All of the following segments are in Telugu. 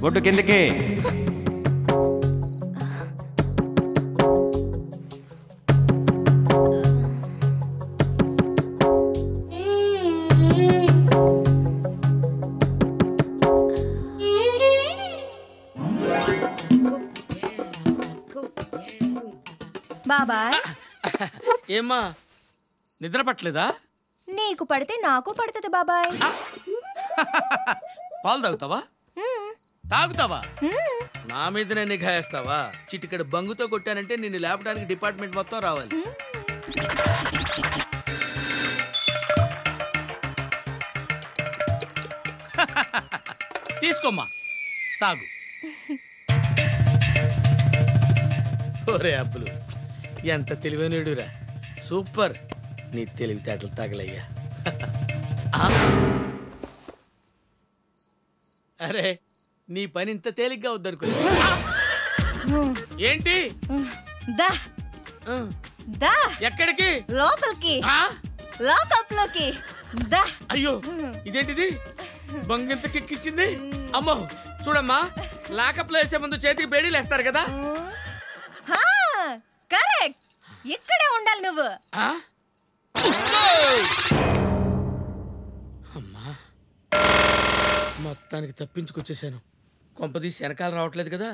బొట్టు కిందకి. బాబాయ్ ఏమ్మా నిద్ర పట్టలేదా? నీకు పడితే నాకు పడుతుంది బాబాయ్. పాలు తాగుతావా? తాగుతావా? నా మీదనే నిఘా వేస్తావా? చిటికడ బంగుతో కొట్టానంటే నిన్ను లేపడానికి డిపార్ట్మెంట్ మొత్తం రావాలి. తీసుకోమ్మా తాగు. ఒరే అబ్బులు ఎంత తెలివైనడురా, సూపర్. నీ తెలివితేటలు తగలయ్యా. అరే నీ పని ఇంత తేలిగ్గా వద్దనుకో. ఏంటి? దా దా ఎక్కడికి? లోపలికి, లోకప్లోకి దా. అయ్యో ఇదేంటిది? బంగింత కిక్కిచ్చింది. అమ్మో చూడమ్మా, లాకప్లో వేసే ముందు చేతికి బేడీలు వేస్తారు కదా. కరెక్ట్, ఇక్కడే ఉండాలి నువ్వు. అమ్మా మొత్తానికి తప్పించుకొచ్చేసాను. కొంపదీసి వెనకాల రావట్లేదు కదా.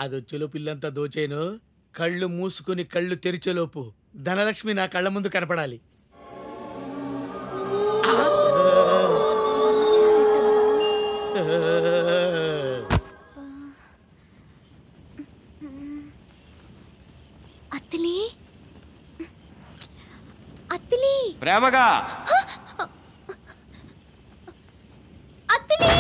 అది వచ్చేలోపు పిల్లంతా దోచేను. కళ్ళు మూసుకుని కళ్ళు తెరిచేలోపు ధనలక్ష్మి నా కళ్ళ ముందు కనపడాలి. అత్తిలి, అత్తిలి, ప్రేమగా అత్తిలి.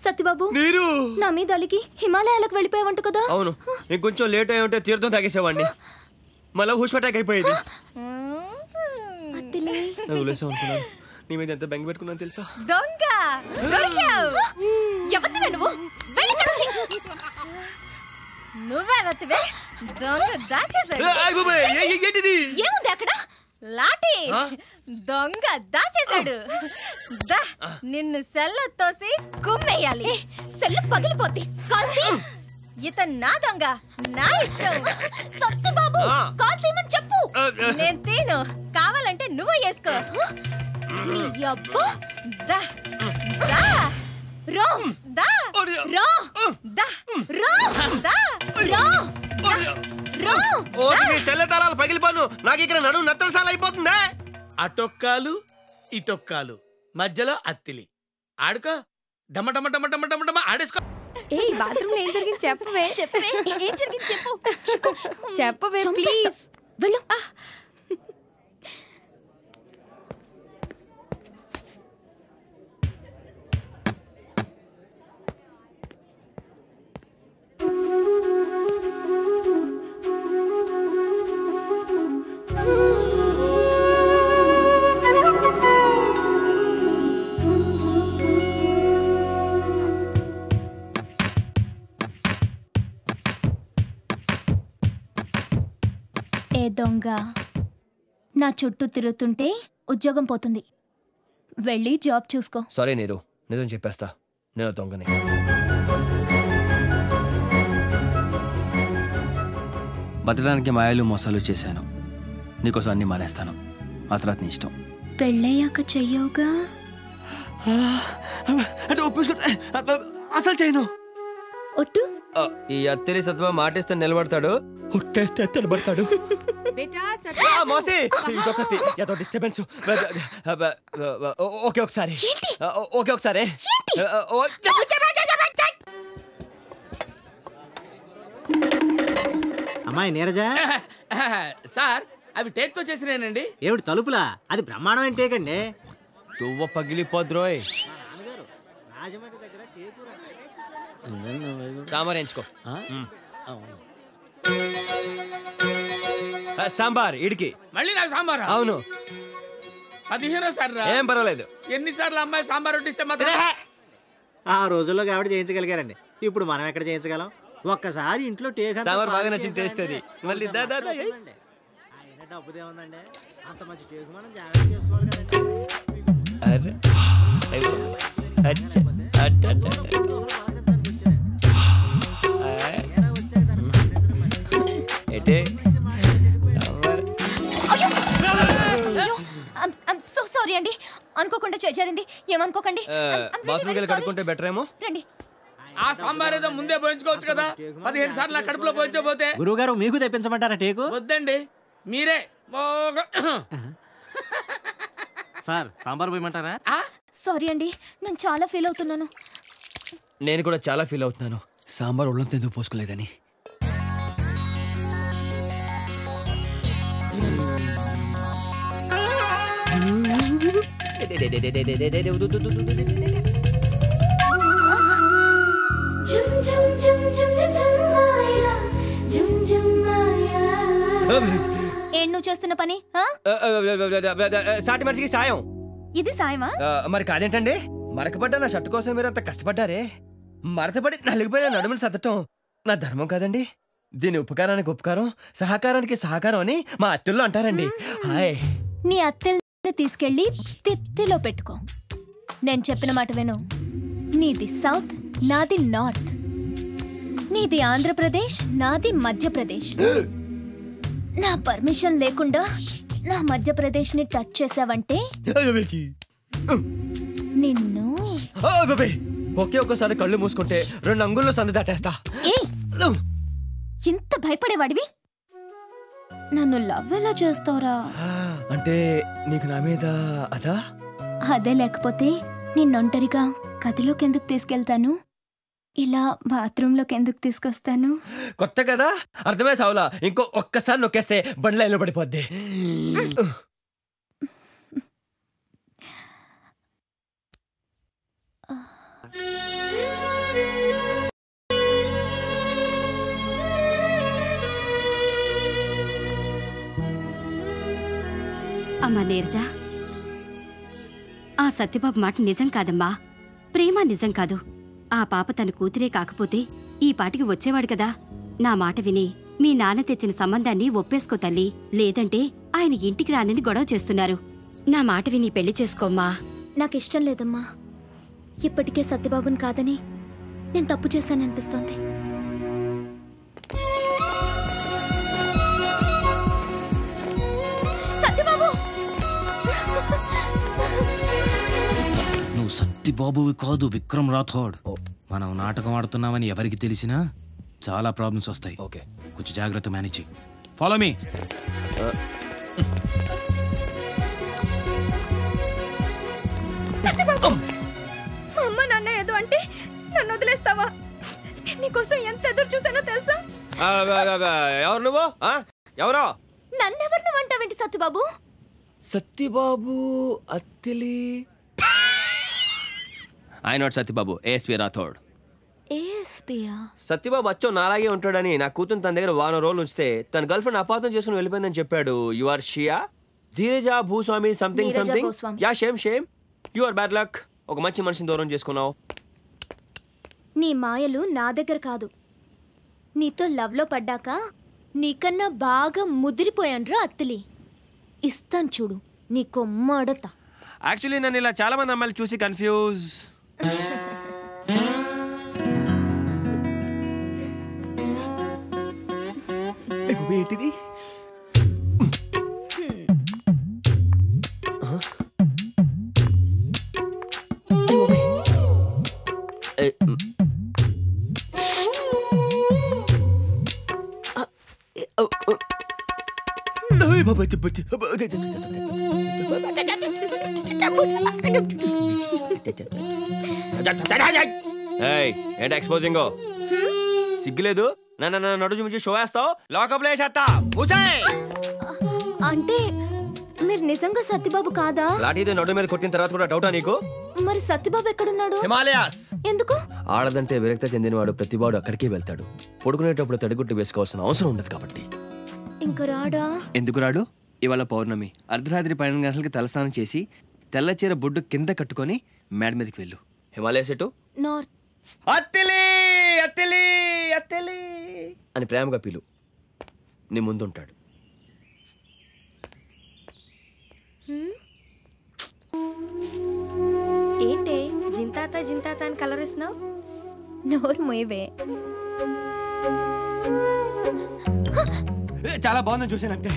సత్యబాబు, నీరు నా మీద అలికి హిమాలయాలకు వెళ్ళిపోయావంట కదా. అవును, ఇంకొంచెం లేట్ అయి ఉంటే తీర్థం తాగేసేవాడిని. మళ్ళీ హుష్ అటాక్ అయిపోయేది. అనుకున్నాను నీ మీద ఎంత బెంగ పెట్టుకున్నాను తెలుసా? దొంగ నువ్వే దొంగ దాచేసాడు. ఏముంది అక్కడ? లాఠీ. దొంగ దాచేసాడు. నిన్ను సెల్ల తోసి కుమ్మేయాలి. సెల్లు పగిలిపోద్ది. ఇతను నా దొంగ, నా ఇష్టం. సత్యబాబు కాల్ తీయమని చెప్పు, నేను తీను. కావాలంటే నువ్వు వేసుకో. పగిలిపోను, నాకు ఇక్కడ నడుము నత్తరసాల అయిపోతుందా? అటొక్కాలు ఇటొక్కాలు మధ్యలో అత్తిలి. ఆడుకో, డమ డమ డమ డమ డమ డమ ఆడేసుకో. ఏ బాత్రూమ్ లో ఏం జరిగింది చెప్పవే. ఏం జరిగింది చెప్పు. చెప్పవే ప్లీజ్. వెళ్ళు. ఏ దొంగ నా చుట్టూ తిరుగుతుంటే ఉద్యోగం పోతుంది. వెళ్ళి జాబ్ చూసుకో. సారీ నీరు, నిజం చెప్పేస్తా, నేను దొంగని. బతకడానికి మాయలు మోసాలు చేశాను. నీకోసం అన్ని మానేస్తాను. ఆ తర్వాత నీ ఇష్టం. పెళ్ళయ్యాక చెయ్యవుగా? అసలు చేయను. ఒట్టు. ఈ అత్తెలి సత్వ మాటేస్తే నిలబడతాడు, ఒట్టేస్తే నిలబడతాడు. ఓకే ఒకసారి. అమ్మాయి నీరజ. సార్ అవి టేక్ తో చేసినేనండి. ఏమిటి తలుపులా? అది బ్రహ్మాండమైన టేక్ అండి. తువ్వ పగిలిపోద్రోయ్. సాంబార్ సాంబార్ ఇడికి. మళ్ళీ నాకు సాంబార్? అవును. 15వ సార్ రా. ఏం పర్వాలేదు. ఎన్నిసార్లు అమ్మాయి సాంబార్ వడ్డిస్తే మాత్రం ఆ రోజుల్లో కాబట్టి చేయించగలిగారండి. ఇప్పుడు మనం ఎక్కడ చేయించగలం? ఒక్కసారి ఇంట్లో టేక్ సాంబార్ బాగా నచ్చిన టేస్ట్ అది. మళ్ళీ అయినా డబ్బుదే ఉందండి. అంత మంచి టేక్ మనం జాగ్రత్త చేసుకోవాలి కదండి. సో సారీ అండి, అనుకోకుండా చేరింది, ఏమనుకోకండి. కడుక్కుంటే బెటర్ ఏమో. రండి. ఆ సాంబార్ ఏదో ముందే పోయించుకోవచ్చు కదా. 15 సార్లు నా కడుపులో పోయించకపోతే. గురువు గారు మీకు తెప్పించమంటారా టేకు? వద్దండి, మీరే. సార్ సాంబార్ పోయమంటారా? సారీ అండి, నేను చాలా ఫీల్ అవుతున్నాను. నేను కూడా చాలా ఫీల్ అవుతున్నాను. సాంబార్ ఒళ్ళంతా ఎందుకు పోసుకోలేదని. ఏం నువ్వు చేస్తున్న పని? సాటి మనిషికి సాయం. ఇది సాయమా? మరి కాదేంటండి, మరకపడ్డా నా షర్టు కోసం మీరు అంత కష్టపడ్డారే. మరతపడి నలిగిపోయిన నడుములు సర్దటం నా ధర్మం కాదండి. దీని ఉపకారానికి ఉపకారం, సహకారానికి సహకారం అని మా అత్తల్లో అంటారండి. హాయ్. నీ అత్తెల్ని తీసుకెళ్లి తిత్తిలో పెట్టుకో. నేను చెప్పిన మాట విను. నీది సౌత్, నాది నార్త్. నీది ఆంధ్రప్రదేశ్, నాది మధ్యప్రదేశ్. నా పర్మిషన్ లేకుండా నా మధ్యప్రదేశ్ ని టచ్ చేసావంటే నిన్ను ఒకే ఒక్కసారి కళ్ళు మూసుకుంటే 2 అంగుల్లో సందు దాటేస్తా. ఇంత భయపడేవాడివి నన్ను లవ్ ఎలా చేస్తావురా? అంటే నీకు నా మీద అదా? అదే లేకపోతే నిన్నొంటరిగా గదిలోకి ఎందుకు తీసుకెళ్తాను, ఇలా బాత్రూంలోకి ఎందుకు తీసుకొస్తాను? కొత్త కదా, అర్థమే సావులా. ఇంకో ఒక్కసారి నొక్కేస్తే బండ్ల ఇల్లు పడిపోద్ది. అమ్మా నీరజా, ఆ సత్యబాబు మాట నిజం కాదమ్మా. ప్రేమ నిజం కాదు. ఆ పాప తన కూతురే కాకపోతే ఈ పాటికి వచ్చేవాడు కదా. నా మాట విని మీ నాన్న తెచ్చిన సంబంధాన్ని ఒప్పేసుకో తల్లి. లేదంటే ఆయన ఇంటికి రానని గొడవ చేస్తున్నారు. నా మాట విని పెళ్లి చేసుకోమ్మా. నాకిష్టం లేదమ్మా. ఇప్పటికే సత్యబాబుని కాదని నేను తప్పు చేశాననిపిస్తోంది. సత్యబాబు, నువ్వు సత్యబాబువి కాదు, విక్రమ్ రాథోడ్. మనం నాటకం ఆడుతున్నామని ఎవరికి తెలిసినా చాలా ప్రాబ్లమ్స్ వస్తాయి. ఓకే, కొంచెం జాగ్రత్త మేనేజ్ చెయ్యి. Follow me. మా అమ్మ నాన్న ఏదో అంటే నన్ను వదిలేస్తావా? నీకోసం ఎంత ఎదురు చూసానో తెలుసా? ఎవరు నువ్వు? ఎవరో? నన్నెవరు నువ్వు అంటావేంటి Satyababu? Satyababu Attili. I not Satyababu, ASP Rathod. ఏఎస్పీయా? సత్యబాబు అచ్చో నాలాగే ఉంటాడని నా కూతురు తన దగ్గర 1 రోజులు ఉంచితే తన గర్ల్ ఫ్రెండ్ అపార్థం చేసుకుని వెళ్ళిపోయిందని చెప్పాడు. యు ఆర్ షియా ధీరజ భూస్వామి something something. Yeah shame shame. You are bad luck. ఒక మంచి మనిషిని దూరం చేసుకున్నావు. నీ మాయలు నా దగ్గర కాదు. నీతో లవ్ లో పడ్డాక నీకన్నా బాగా ముదిరిపోయాన్రా అత్తిలి. ఇస్తాను చూడు నీ కొమ్మ అడతా. యాక్చువల్లీ నన్ను ఇలా చాలా మంది అమ్మాయిలు చూసి కన్ఫ్యూజ్. ఏంటిది? ఏంటి ఎక్స్పోజింగ్? సిగ్గులేదు? నన్ను నడుచు మించి షో వేస్తావు, లోకప్లో వేసేస్తా. అంటే మీరు నిజంగా సత్యబాబు కాదా? లాఠీతో నడు మీద కొట్టిన తర్వాత కూడా డౌటా నీకు? మరి సత్యబాబు ఎక్కడున్నాడు? హిమాలయాస్. ఎందుకు? ఆడదంటే విరక్త చెందినవాడు ప్రతివాడు అక్కడికే వెళ్తాడు. పడుకునేటప్పుడు తడిగుట్టు వేసుకోవాల్సిన అవసరం ఉండదు కాబట్టి. ఇంక రాడా? ఎందుకు రాడు? ఇవాళ పౌర్ణమి. అర్ధరాత్రి 12 గంటలకి తలస్నానం చేసి తెల్ల చీర బొడ్డు కింద కట్టుకొని మేడ మీదకి వెళ్ళు. హిమాలయస్ ఎటు? నార్త్. అత్తిలి అత్తిలి అత్తిలి అని ప్రేమగా పిలు. నీ ముందుంటాడు. ఏంటే జింతాత జింతాత అని కలర్ ఇస్తున్నావు? నోరు మొయ్యవే. చాలా బాగుందని చూసాను అంతే.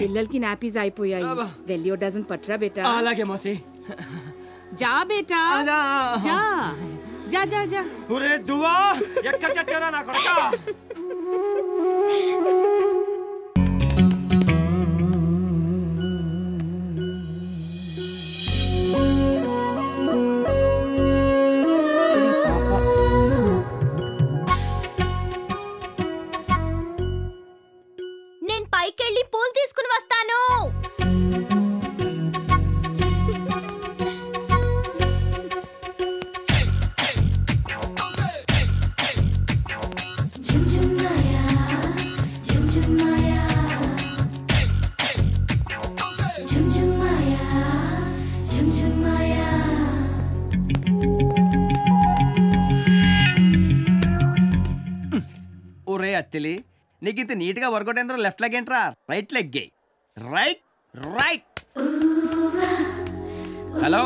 పిల్లలకి నాపీస్ అయిపోయాయి. వెల్లియో డజన్ పట్రా బేటా. అలాగే మోసి. జా బేటా జా జా జా జా. ఒరే దువా ఎక్కడ చచ్చారా నా కొడకా? నేను పైకెళ్ళి పూలు తీసుకుని వస్తాను. ఒరే అత్తిలి, నీకు ఇంత నీట్ గా వర్కౌట్ అయిందో లెఫ్ట్ లెగ్ ఏంట్రా? Right leg. Right right. Hello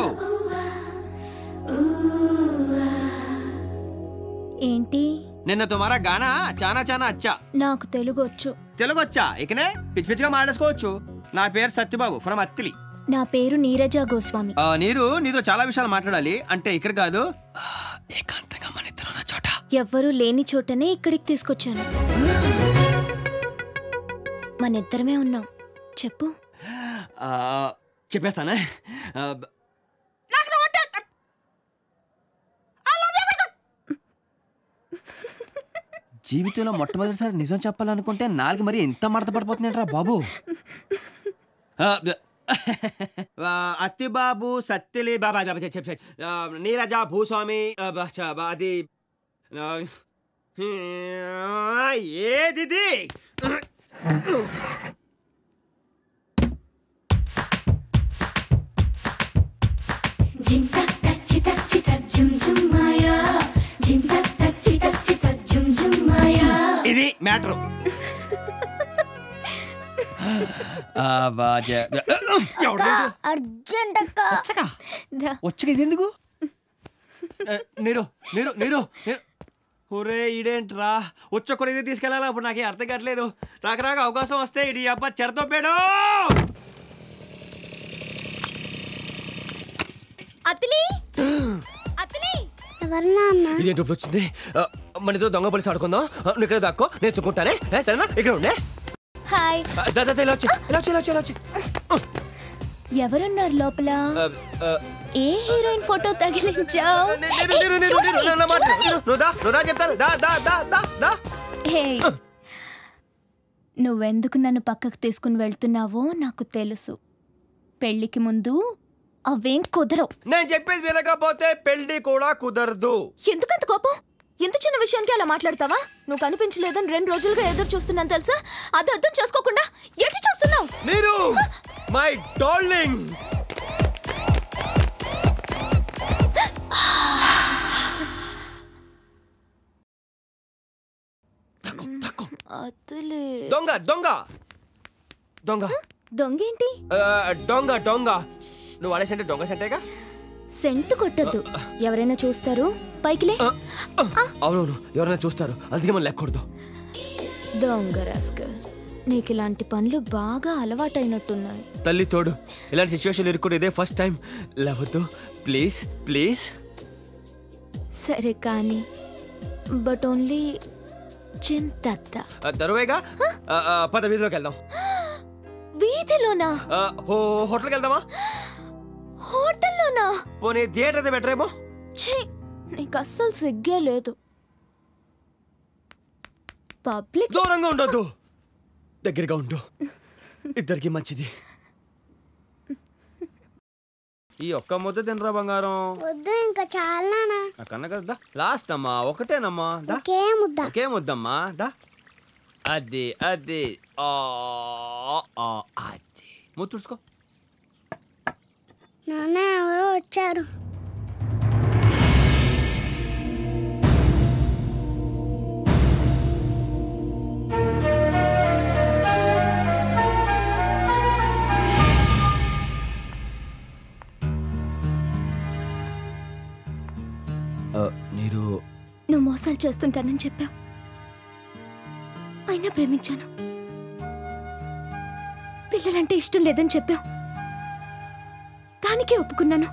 ఏంటి? నిన్న తుమారా గానా చానా చానా అచ్చా. నాకు తెలుగు వచ్చు. తెలుగు వచ్చా? ఇకనే పిచ్చి పిచ్చిగా మాట్లాడుకోవచ్చు. నా పేరు సత్యబాబు ఫ్రమ్ అత్తిలి. నా పేరు నీరజ గోస్వామి. నీరు నీతో చాలా విషయాలు మాట్లాడాలి. అంటే ఇక్కడ కాదు, ఏకాంతంగా మన ఇద్దరు ఉన్న చోట. ఎవ్వరూ లేని చోటనే ఇక్కడికి తీసుకొచ్చాను. మనిద్దరమే ఉన్నాం. చెప్పు. చెప్పేస్తానే. జీవితంలో మొట్టమొదటిసారి నిజం చెప్పాలనుకుంటే నాలుగు మరి ఎంత మడత పడిపోతుందంటరా బాబు. అత్తిబాబు సత్తిలి బాబా నీరజ భూస్వామి అది ఏది ఇది మ్యాటర్. వచ్చక ఇది ఎందుకు? నీరు నీరు నీరు. ఒరే ఇదేంట్రా వచ్చొక్కడు ఇది తీసుకెళ్ళాలా? ఇప్పుడు నాకేం అర్థం కావట్లేదు. రాక అవకాశం వస్తే ఇది అబ్బా చెడతోపాడు. ఇదేంటి ఇప్పుడు వచ్చింది? మనతో దొంగ పోలీసు ఆడుకుందాం. నువ్వు ఇక్కడ దాక్కో, నేను ఎత్తుకుంటానే. సరేనా? ఇక్కడ ఉండే. హాయ్. ఇలా వచ్చి. ఎవరున్నారు లోపల? ఏ హీరోయిన్ ఫోటో తగిలించావు? నువ్వెందుకు నన్ను పక్కకు తీసుకుని వెళ్తున్నావో నాకు తెలుసు. పెళ్లికి ముందు అవేం కుదరవు. నేను చెప్పేది వినకపోతే పెళ్లి కూడా కుదరదు. ఎందుకంత కోపం? ఎంత చిన్న విషయానికి అలా మాట్లాడతావా? నువ్వు కనిపించలేదని 2 రోజులుగా ఎదురు చూస్తున్నాను తెలుసా? అది అర్థం చేసుకోకుండా ఎటు చూస్తున్నావు? నీరు మై డార్లింగ్. దొంగ దొంగ దొంగ దొంగేంటి? దొంగ దొంగ. నువ్వు వాడేసంటే దొంగ సెంటేగా. సెంటు కొట్టద్దు, ఎవరైనా చూస్తారు. పైకిలే. అవునవును, ఎవరైనా చూస్తారు, అందుకే మనం లెక్కకూడదు. దొంగ రాస్కల్, నీకు ఇలాంటి పనులు బాగా అలవాటైనట్టున్నాయి. తల్లి తోడు, ఇలాంటి సిచ్యువేషన్ ఇరుక్కుని ఇదే ఫస్ట్ టైం. లేవద్దు ప్లీజ్ ప్లీజ్. సరే కానీ, బట్ ఓన్లీ చింతత్త. దరువేగా పద వీధిలోకి వెళ్దాం. వీధిలోనా? హోటల్కి వెళ్దామా? హోటల్లోనా? పోనీ థియేటర్ అయితే బెటర్ ఏమో. నీకు అస్సలు సిగ్గే లేదు. పబ్లిక్ దూరంగా ఉండొద్దు. దగ్గరగా ఉండు, ఇద్దరికి మంచిది. ఈ ఒక్క ముద్ద తినరా బంగారం. వద్దు ఇంకా చాలా కన్నా కదా లాస్ట్ అమ్మా, ఒకటేనమ్మా. ఒకే ముద్దమ్మా. దా అది అది అది ముద్దు తుడుచుకో. నాన్న ఎవరో వచ్చారు. నీరు నువ్వు మోసాలు చేస్తుంటానని చెప్పావు, అయినా ప్రేమించాను. పిల్లలంటే ఇష్టం లేదని చెప్పావు, దానికే ఒప్పుకున్నాను.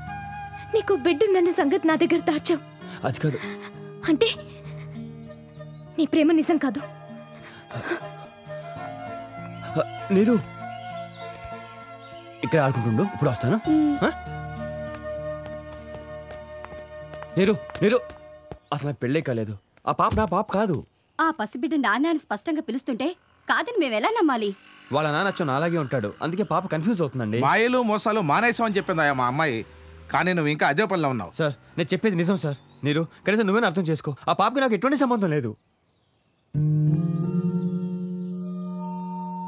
నీకు బిడ్డున్న సంగతి నా దగ్గర దాచావు. అది కాదు అంటే నీ ప్రేమ నిజం కాదు. నీరు ఇక్కడ ఆడుకుంటుండు, ఇప్పుడు వస్తాను. నీరు నీరు అసలు నాకు పెళ్ళే కాలేదు. ఆ పాప నా పాప కాదు. ఆ పసిబిడ్డ నాన్న అని స్పష్టంగా పిలుస్తుంటే కాదని మేమెలా నమ్మాలి? వాళ్ళ నాన్న అచ్చం నాలాగే ఉంటాడు, అందుకే పాప కన్ఫ్యూజ్ అవుతుందండి. మాయలు మోసాలు మానేసామని చెప్పిందా మా అమ్మాయి, కానీ నువ్వు ఇంకా అదే పనిలో ఉన్నావు. సార్ నేను చెప్పేది నిజం సార్. నీరు కనీసం నువ్వేనా అర్థం చేసుకో. ఆ పాపకి నాకు ఎటువంటి సంబంధం లేదు.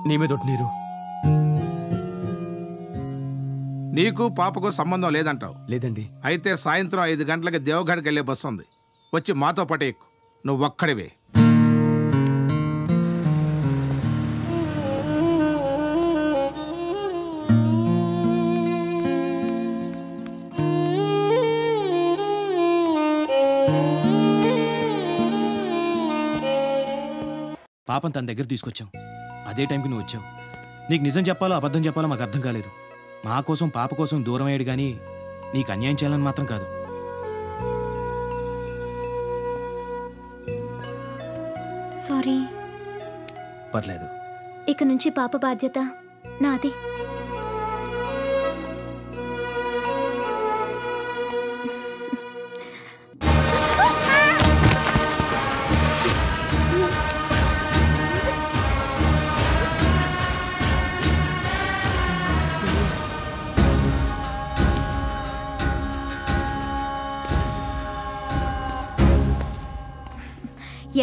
నీ మీద నీరు. నీకు పాపకు సంబంధం లేదంటావు? లేదండి. అయితే సాయంత్రం 5 గంటలకి దేవగఢ్కి వెళ్ళే బస్సు ఉంది, వచ్చి మాతో పాటు ఎక్కు. నువ్వు ఒక్కడివే. పాపం తన దగ్గర తీసుకొచ్చాం, అదే టైంకి నువ్వు వచ్చావు. నీకు నిజం చెప్పాలో అబద్ధం చెప్పాలో మాకు అర్థం కాలేదు. మా కోసం పాప కోసం దూరం అయ్యాడు కానీ నీకు అన్యాయం చేయాలని మాత్రం కాదు. సారీ. పర్లేదు. ఇక నుంచి పాప బాధ్యత నాది.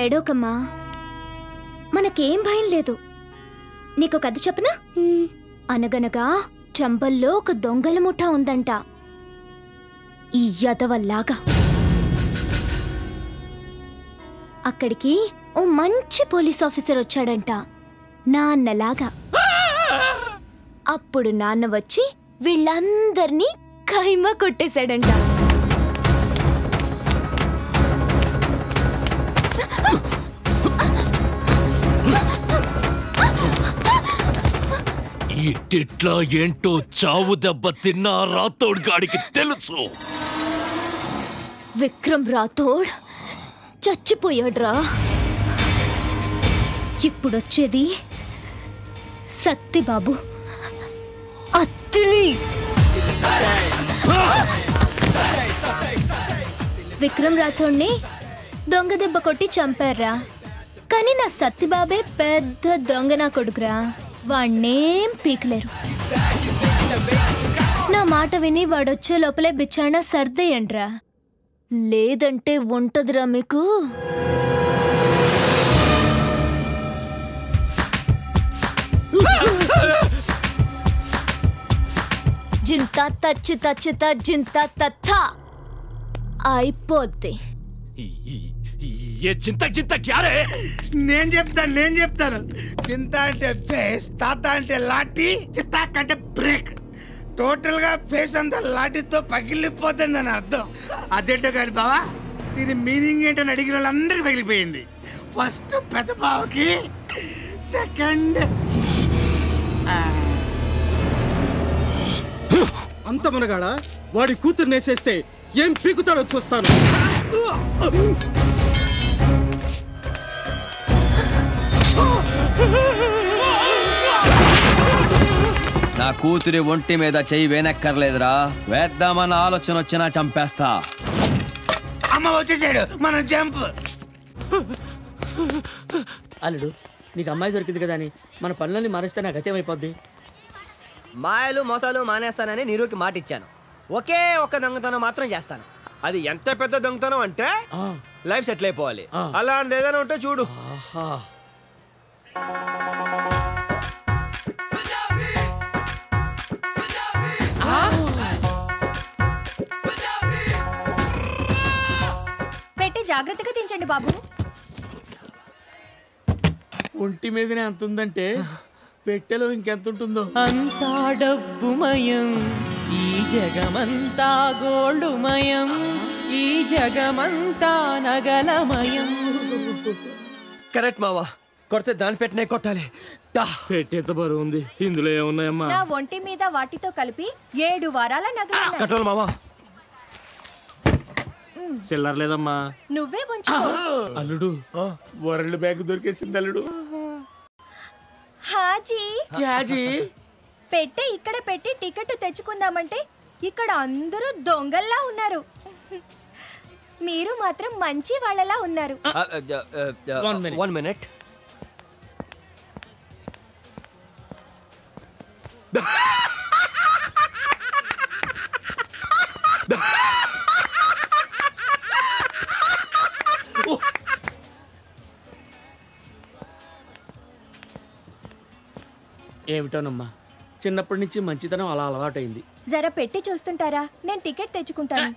ఏడోకమ్మా, మనకేం భయం లేదు. నీకు కథ చెప్పనా? అనగనగా చంబల్లో ఒక దొంగల ముఠా ఉందంట, ఈ యదవల్లాగా. అక్కడికి ఓ మంచి పోలీస్ ఆఫీసర్ వచ్చాడంట, నాన్నలాగా. అప్పుడు నాన్న వచ్చి వీళ్ళందర్నీ ఖైమా కొట్టేశాడంట. ఈ టిట్లా ఏంటో చావు దెబ్బ తిన్నా రాథోడ్ గాడికి తెలుసు. విక్రమ్ రాథోడ్ చచ్చిపోయాడ్రా. ఇప్పుడొచ్చేది సత్తిబాబు, అత్తిలి. విక్రమ్ రాథోడ్ని దొంగ దెబ్బ కొట్టి చంపారా, కానీ నా సత్తిబాబే పెద్ద దొంగ నా కొడుకురా. వాణ్ణేం పీకలేరు. నా మాట విని వాడొచ్చే లోపలే బిచ్చాణ సర్దేయండ్రా, లేదంటే ఉంటదిరా మీకు. జింతా తచ్చి తచ్చిత జింతా తత్త అయిపోద్ది. నేను చెప్తాను. చింత అంటే ఫేస్, తాత అంటే లాఠీ, చిత్తాక్ అంటే బ్రేక్. టోటల్ గా ఫేస్ అంతా లాఠీతో పగిలిపోతుంది అని అర్థం. అదేంటో కాదు బావా, దీని మీనింగ్ ఏంటని అడిగిన వాళ్ళందరికీ పగిలిపోయింది. ఫస్ట్ పెద్ద బావకి, సెకండ్ అంత మునగాడా వాడి కూతురు నేసేస్తే ఏం పీకుతాడో చూస్తాను. నా కూతురి ఒంటి మీద చెయ్యి వేనక్కర్లేదురా, వేద్దామన్న ఆలోచన వచ్చినా చంపేస్తా. అమ్మ వచ్చేసాడు, మనం జంప్. అల్లుడు నీకు అమ్మాయి దొరికింది కదా అని మన పనులన్నీ మానేస్తే నాకు గతేమైపోద్ది. మాయలు మోసాలు మానేస్తానని నీరుకి మాట ఇచ్చాను. ఒకే ఒక్క దొంగతనం మాత్రం చేస్తాను. అది ఎంత పెద్ద దొంగతనం అంటే లైఫ్ సెటిల్ అయిపోవాలి. అలాంటిది ఏదైనా ఉంటే చూడు. పెట్టి జాగ్రత్తగా తించండి బాబు. ఒంటి మీదనే అంత ఉందంటే పెట్టెలో ఇంకెంత ఉంటుందో. అంతా డబ్బుమయం, ఈ జగమంతా గోల్డుమయం, ఈ జగమంతా నగలమయం. కరెక్ట్ మావా, కొడితే దాని పెట్టినే కొట్టాలి. పెట్టేంత బరువు ఉంది, ఇందులో ఏమున్నాయమ్మా? నా ఒంటి మీద వాటితో కలిపి 7 వారాల నగలు కట్టాలి మావా. చిల్లర లేదమ్మా. నువ్వే ఉంచు. అల్లుడు వరల్డ్ బ్యాంక్ దొరికేసింది అల్లుడు. హాజీ పెట్టే ఇక్కడ పెట్టి టికెట్ తెచ్చుకుందామంటే ఇక్కడ అందరూ దొంగల్లా ఉన్నారు. మీరు మాత్రం మంచి వాళ్ళలా ఉన్నారు. 1 minute. ఏమిటోనమ్మా, చిన్నప్పటి నుంచి మంచితనం అలా అలవాటైంది. జర పెట్టి చూస్తుంటారా? నేను టికెట్ తెచ్చుకుంటాను.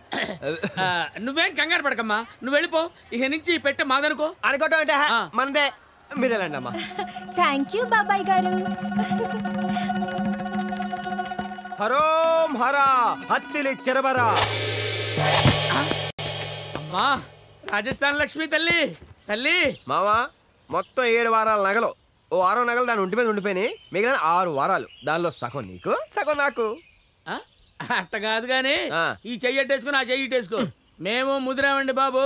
నువ్వేం కంగారు పడకమ్మా, నువ్వు వెళ్ళిపో. ఇక నుంచి పెట్టే మాదనుకో. అనుకోవటం అంటే మనదే. మీరు వెళ్ళండి అమ్మా. థ్యాంక్ యూ బాబాయ్ గారు. హరోం హరా హత్తిలి చెరబరా. అమ్మా రాజస్థాన్ లక్ష్మి తల్లి తల్లి. మావా మొత్తం 7 వారాల నగలు. ఓ 6 నగలు దాని ఒంటి మీద ఉండిపోయినాయి. మిగిలిన 6 వారాలు. దానిలో సగం నీకు, సగం నాకు. అట్ట కాదు గాని ఈ చెయ్యట్టేసుకుని ఆ చెయ్యిటేసుకో. మేము ముదిరామండి బాబు,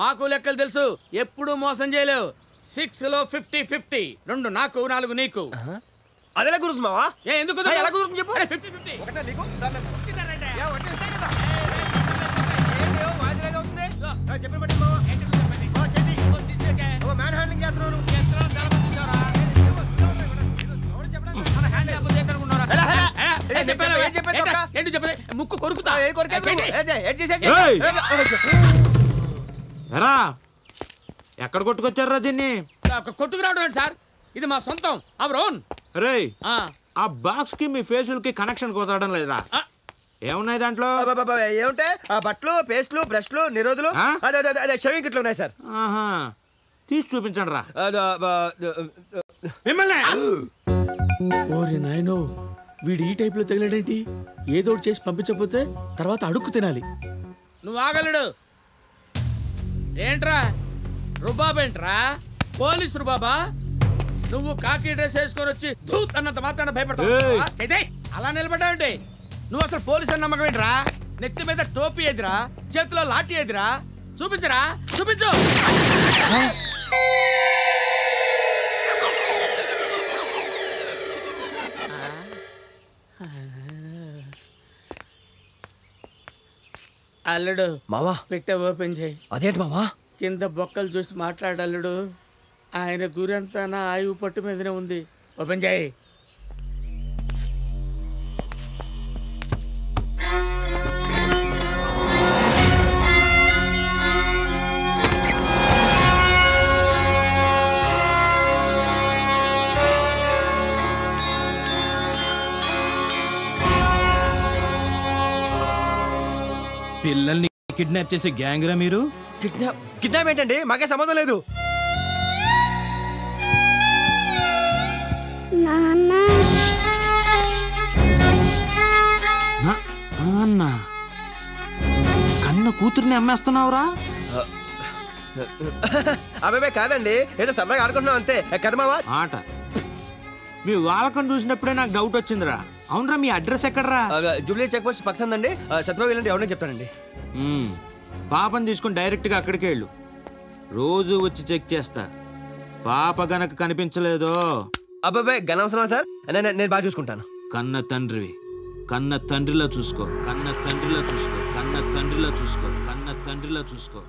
మాకు లెక్కలు తెలుసు. ఎప్పుడు మోసం చేయలేవు. 6లో 50-50, 2 నాకు 4 నీకు. అదేలా గుర్తు మావా? ఎందుకు ఎలా గుర్తు చెప్పు. 50-50 ఒకటే నీకు మ్యాన్ హ్యాండ్లింగ్ చేస్తున్నాను. ముక్కు కొరుకుతా. ఎక్కడ కొట్టుకొచ్చారా దీన్ని? కొట్టుకురావడం సార్, ఇది మా సొంతం. Our own. రే ఆ బాక్స్ కి మీ ఫేషియల్ కి కనెక్షన్ కుదరడం లేదా? ఏమున్నాయి దాంట్లో? ఏముంటాయి? బట్టలు, పేస్ట్లు, బ్రష్లు, నిరోధులు, షవింగ్ కిట్లు ఉన్నాయి సార్. తీసి చూపించండి రా. మిమ్మల్ని ఓరి నాయనో, వీడు ఈ టైప్ లో తగిలాడేంటి? ఏదో చేసి పంపించకపోతే తర్వాత అడుక్కు తినాలి. నువ్వు ఆగలడు. ఏంట్రా రుబాబేంట్రా? పోలీస్ రుబాబా? నువ్వు కాకి డ్రెస్ వేసుకొని వచ్చి ధూత్ అన్నంత మాత్రాన భయపడతావు? అలా నిలబడ్డావంటే నువ్వు అసలు పోలీస్ అని నమ్మకం ఏంట్రా? నెత్తి మీద టోపీ ఎదిరా, చేతిలో లాఠీ ఎదిరా. చూపించరా, చూపించు. అల్లుడు మావా పెట్టే ఓపెన్ చేయి. అదేంటి మావా? కింద బొక్కలు చూసి మాట్లాడల్లుడు. ఆయన గురంతా నా ఆయువు పట్టు మీదనే ఉంది. ఓపెన్ చేయి. పిల్లల్ని కిడ్నాప్ చేసే గ్యాంగ్ రా మీరు? కిడ్నాప్ ఏంటండి? మాకే సంబంధం లేదు. అన్నా కన్న కూతుర్ని అమ్మేస్తున్నావురా? అబ్బాయి కాదండి, ఏదో సరదాగా ఆడుకుంటున్నాం అంతే కదా మావా. ఆట మీ వాళ్ళకం చూసినప్పుడే నాకు డౌట్ వచ్చిందిరా. అవునరా, మీ అడ్రస్ ఎక్కడరా? జూబ్లీ చెక్ పోస్ట్ పక్కన అండి. సత్యబాబు వెళ్ళండి, ఎవరైనా చెప్తానండి. పాపని తీసుకుని డైరెక్ట్గా అక్కడికే వెళ్ళు. రోజు వచ్చి చెక్ చేస్తా. పాప గనక కనిపించలేదో అబ్బాయి గనవసరమా సార్? నేను బాగా చూసుకుంటాను. కన్న తండ్రివి, కన్న తండ్రిలా చూసుకో, కన్న తండ్రిలా చూసుకో, కన్న తండ్రిలా చూసుకో, కన్న తండ్రిలా చూసుకో.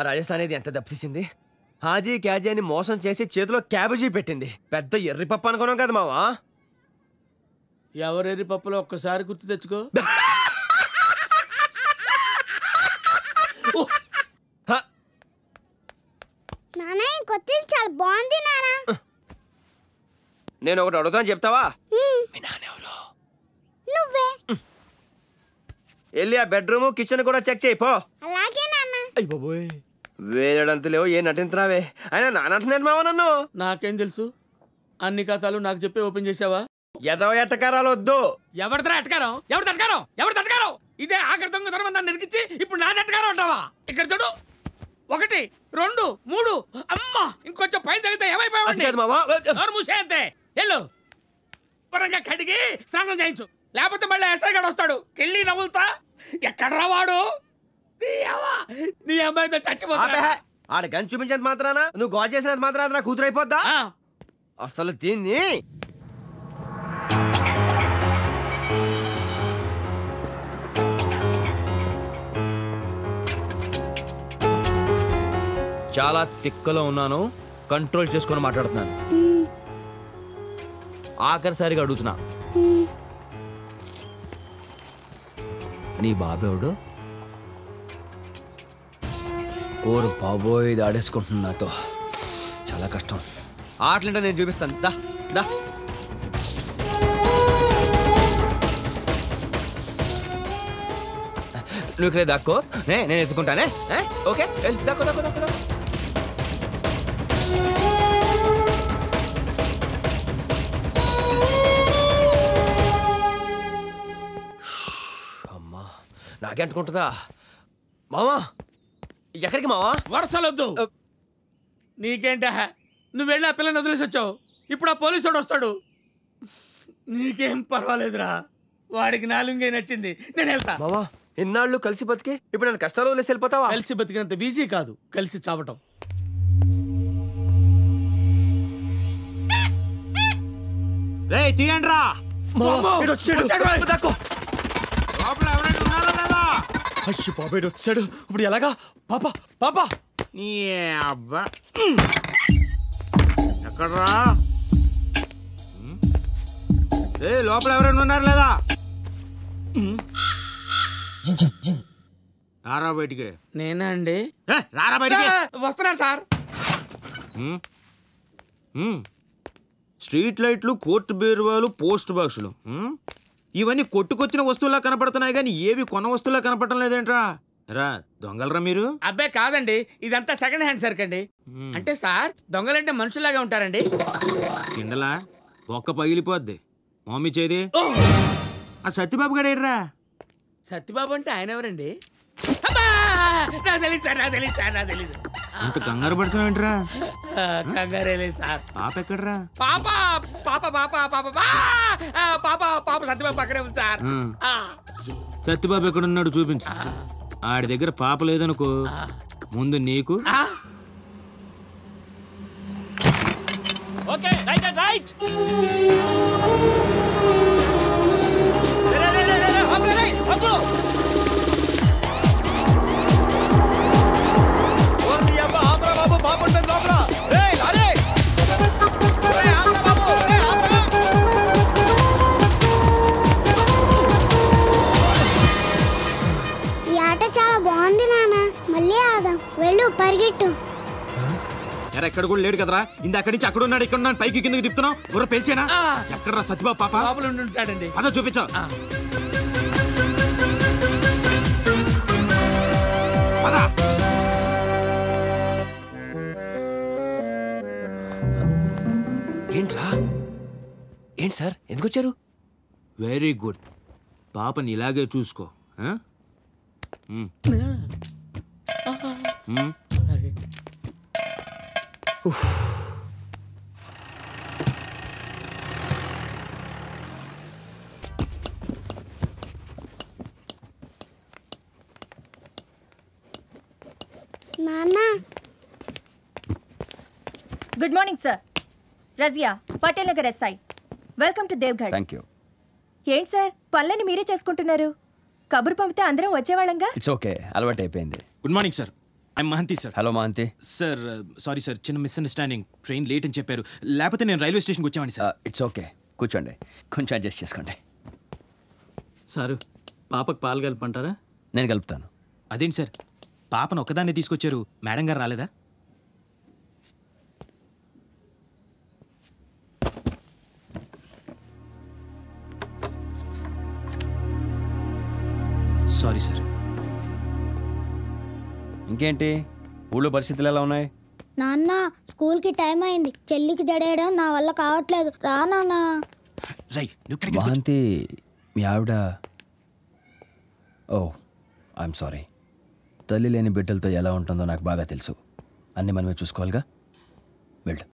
రాజస్థాన్ ఇది ఎంత దెబ్బతీసింది. హాజీ క్యాజీ అని మోసం చేసి చేతిలో క్యాబేజీ పెట్టింది. పెద్ద ఎర్రి పప్పు అనుకున్నాం కదా మావా. ఎవరెర్రి పప్పులో ఒక్కసారి గుర్తు తెచ్చుకో. నానా కొత్తిల్లు చాలా బాగుంది నానా. నేను ఒకటి అడుగుతాను చెప్తావా? నువ్వే వెళ్ళి ఆ బెడ్రూమ్ కిచెన్ కూడా చెక్ చేయి పో. అలాగే నాన్న. అయ్య బాబోయ్ వేయడంత లేవు. ఏ నటించినావే అయినా నానంటున్నాడు మావా నన్ను. నాకేం తెలుసు? అన్ని కథలు నాకు చెప్పి ఓపెన్ చేసావా? ఎదవ ఎట్టకారాలు వద్దు. ఎవరిదా ఎట్టకారం? ఎవరి ఎట్టకారం? ఎవరి ఎట్టకారం? ఇదే ఆఖరి దొంగతనం నన్ను నిరికించి ఇప్పుడు నా ఎట్టకారం అంటావా? ఇక్కడ చూడు, 1 2 3 అమ్మా ఇంకొంచెం పైన తగిలితే ఏమైపోయావు? మూసే అంతే. వెళ్ళు పరంగా కడిగి స్నానం చేయించు, లేకపోతే మళ్ళీ ఎస్ఐ గడు వస్తాడు. కెళ్ళి నవ్వులుతా ఎక్కడరా వాడు? నీ అమ్మాయితో చచ్చిపోతా. ఆడ గన్ చూపించేది మాత్రానా నువ్వు గోల్ చేసినది మాత్రాన నా కూతురు అయిపోద్దా? అసలు దీన్ని చాలా తిక్కలో ఉన్నాను, కంట్రోల్ చేసుకొని మాట్లాడుతున్నాను. ఆఖరిసారిగా అడుగుతున్నా, నీ బాబేవుడు? ఓరు బాబోయ్ ఇది ఆడేసుకుంటున్నా నాతో, చాలా కష్టం. ఆటలంటే నేను చూపిస్తాను. దా దా నువ్వు ఇక్కడే దాక్కో, నేను ఎత్తుకుంటానే. ఓకే దాక్కో దాక్కో దాక్కో. అమ్మా నాకేంటుకుంటుందా? మావా ఎక్కడికి మావా? వరుసలొద్దు. నీకేంట? నువ్వు వెళ్ళి ఆ పిల్లని వదిలేసి వచ్చావు, ఇప్పుడు ఆ పోలీసు వాడు వస్తాడు. నీకేం పర్వాలేదురా, వాడికి నాలుగే నచ్చింది. నేను వెళ్తా. మావా ఎన్నాళ్ళు కలిసి బతికి ఇప్పుడు నేను కష్టాలు వదిలేసి వెళ్ళిపోతావా? కలిసి బతికినంత ఈజీ కాదు కలిసి చావటం. తీయండి రా. అయ్యో బాబాయ్ వచ్చాడు. ఇప్పుడు ఎలాగా? పాపా పాపా నీ అబ్బా ఎక్కడ్రా? లోపల ఎవరైనా ఉన్నారు లేదా? రారా బయటికి. నేనా అండి? రారా బయటికి. వస్తున్నా సార్. స్ట్రీట్ లైట్లు, కోర్టు బీరువాలు, పోస్ట్ బాక్సులు ఇవన్నీ కొట్టుకొచ్చిన వస్తువులా కనపడుతున్నాయి కానీ ఏవి కొన్న వస్తువులా కనపడటం లేదేంట్రా? రా దొంగలరా మీరు? అబ్బే కాదండి, ఇదంతా సెకండ్ హ్యాండ్ సరుకు అండి. అంటే సార్ దొంగలంటే మనుషులాగా ఉంటారండి. కిండలా ఒక్క పగిలిపోద్ది. మమ్మీ చేది ఆ సత్యబాబు గడ ఏడ్రా? సత్యబాబు అంటే ఆయన ఎవరండి? తెలీదు సార్, నాకు తెలీదు సార్, నాకు తెలీదు. అంత కంగారు పడుతున్నావేంట్రా? కంగారే లేదు సార్. పాప ఎక్కడ్రా? పాప పాప పాప పాప పాప పాప సత్యబాబు పక్కనే ఉంది సార్. సత్యబాబు ఎక్కడున్నాడు చూపించు. ఆడి దగ్గర పాప లేదనుకో, ముందు నీకు ఓకే రైట్ రైట్. ఈ ఆట చాలా బాగుంది నాన్న, మళ్ళీ ఆడదాం. వెళ్ళు పరిగెట్టు. ఎక్కడ కూడా లేడు కదరా? ఇంద అక్కడి నుంచి అక్కడ ఉన్నాడు, ఇక్కడ ఉన్నాడు, పైకి కిందకి తిప్పుతున్నావు. బుర్ర పేల్చేనా? ఎక్కడరా సత్యబాబు పాప? ఉంటాడండి. అదో చూపించావు. ఏంట్రా? ఏంటి సార్ ఎందుకు వచ్చారు? Very good. పాపని ఇలాగే చూసుకో. నాన్న. Good morning sir. Razia, Patel Nagar SI. Welcome to Devgarh. Thank you. ఏంటి సార్ పనులన్నీ మీరే చేసుకుంటున్నారు? కబురు పంపితే అందరం వచ్చేవాళ్ళంగా. ఇట్స్ ఓకే, అలవాటు అయిపోయింది. Good morning sir. I Mahanti sir. Hello Mahanti. Sir sorry sir, చిన్న మిస్అండర్స్టాండింగ్. ట్రైన్ లేట్ అని చెప్పారు, లేకపోతే నేను రైల్వే స్టేషన్కి వచ్చామని సార్. ఇట్స్ ఓకే, కూర్చోండి, కొంచెం అడ్జస్ట్ చేసుకోండి. సారు పాపకు పాలు కలపంటారా? నేను కలుపుతాను. అదేంటి సార్, పాపను ఒక్కదాన్ని తీసుకొచ్చారు, మేడం గారు రాలేదా? Sorry sir. ఇంకేంటి ఊళ్ళో పరిస్థితులు ఎలా ఉన్నాయి? నాన్న స్కూల్కి టైం అయింది, చెల్లికి జడేయడం నా వల్ల కావట్లేదు, రా నాన్న. మహంతి మీ ఆవిడ? ఓ ఐఎమ్ సారీ. తల్లి లేని బిడ్డలతో ఎలా ఉంటుందో నాకు బాగా తెలుసు. అన్నీ మనమే చూసుకోవాలిగా. వెళ్ళు.